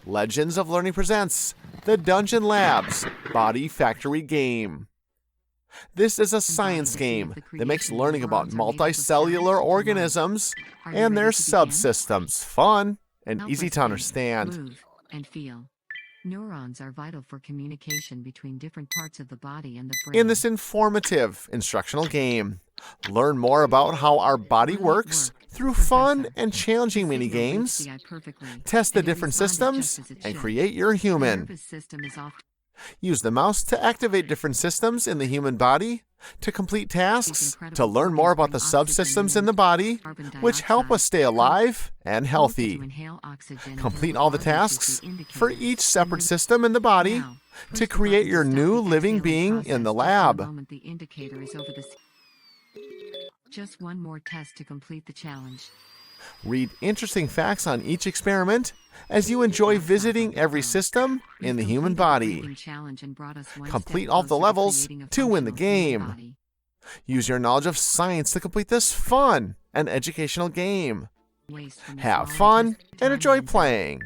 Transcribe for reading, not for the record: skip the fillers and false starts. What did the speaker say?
Legends of Learning presents the Dungeon Labs Body Factory game. This is a science game that makes learning about multicellular organisms and their subsystems fun and easy to understand. Move and feel. Neurons are vital for communication between different parts of the body and the brain. In this informative instructional game, learn more about how our body works through fun and challenging mini-games, test the different systems, and create your human. Use the mouse to activate different systems in the human body, to complete tasks, to learn more about the subsystems in the body, which help us stay alive and healthy. Complete all the tasks for each separate system in the body to create your new living being in the lab. Just one more test to complete the challenge. Read interesting facts on each experiment as you enjoy visiting every system in the human body. Complete all the levels to win the game. Use your knowledge of science to complete this fun and educational game. Have fun and enjoy playing.